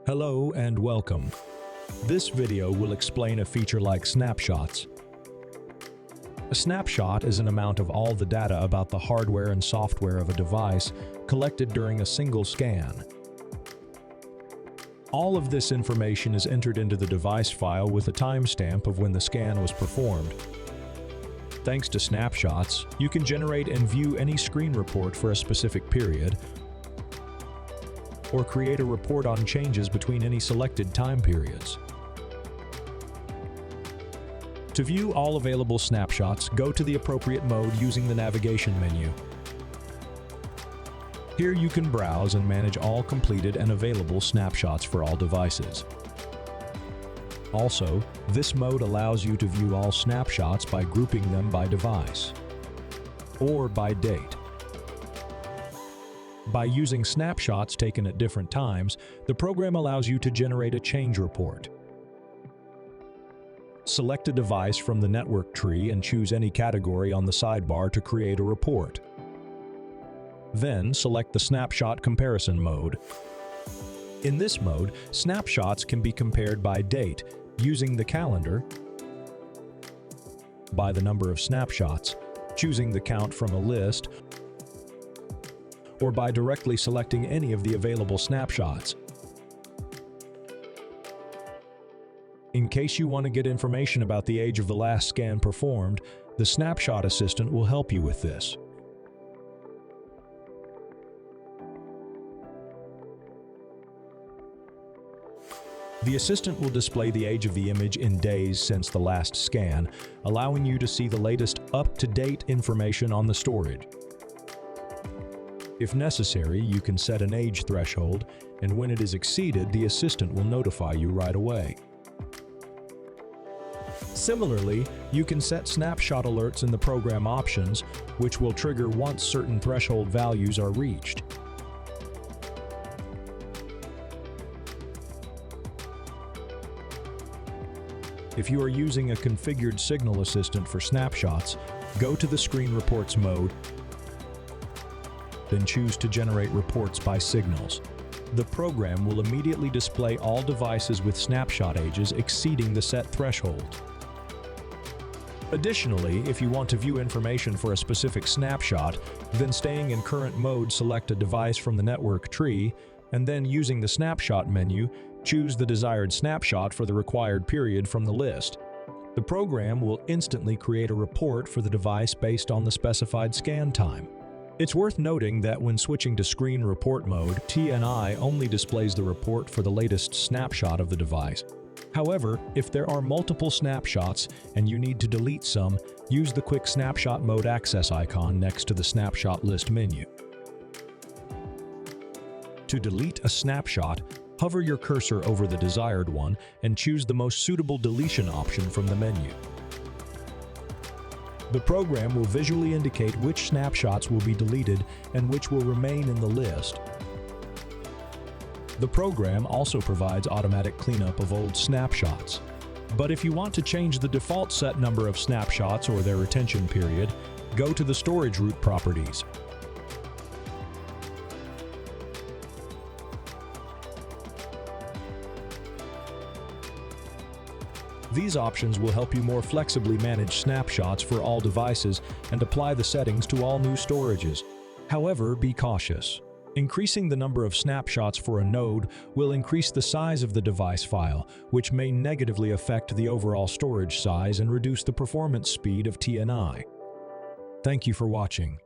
Hello and welcome. This video will explain a feature like snapshots. A snapshot is an amount of all the data about the hardware and software of a device collected during a single scan. All of this information is entered into the device file with a timestamp of when the scan was performed. Thanks to snapshots, you can generate and view any screen report for a specific period, or create a report on changes between any selected time periods. To view all available snapshots, go to the appropriate mode using the navigation menu. Here you can browse and manage all completed and available snapshots for all devices. Also, this mode allows you to view all snapshots by grouping them by device or by date. By using snapshots taken at different times, the program allows you to generate a change report. Select a device from the network tree and choose any category on the sidebar to create a report. Then select the snapshot comparison mode. In this mode, snapshots can be compared by date using the calendar, by the number of snapshots, choosing the count from a list, or by directly selecting any of the available snapshots. In case you want to get information about the age of the last scan performed, the Snapshot Assistant will help you with this. The assistant will display the age of the image in days since the last scan, allowing you to see the latest up-to-date information on the storage. If necessary, you can set an age threshold, and when it is exceeded, the assistant will notify you right away. Similarly, you can set snapshot alerts in the program options, which will trigger once certain threshold values are reached. If you are using a configured signal assistant for snapshots, go to the Screen Reports mode, then choose to generate reports by signals. The program will immediately display all devices with snapshot ages exceeding the set threshold. Additionally, if you want to view information for a specific snapshot, then staying in current mode, select a device from the network tree, and then using the snapshot menu, choose the desired snapshot for the required period from the list. The program will instantly create a report for the device based on the specified scan time. It's worth noting that when switching to Screen Report mode, TNI only displays the report for the latest snapshot of the device. However, if there are multiple snapshots and you need to delete some, use the Quick Snapshot Mode access icon next to the Snapshot List menu. To delete a snapshot, hover your cursor over the desired one and choose the most suitable deletion option from the menu. The program will visually indicate which snapshots will be deleted and which will remain in the list. The program also provides automatic cleanup of old snapshots. But if you want to change the default set number of snapshots or their retention period, go to the Storage Root properties. These options will help you more flexibly manage snapshots for all devices and apply the settings to all new storages. However, be cautious. Increasing the number of snapshots for a node will increase the size of the device file, which may negatively affect the overall storage size and reduce the performance speed of TNI. Thank you for watching.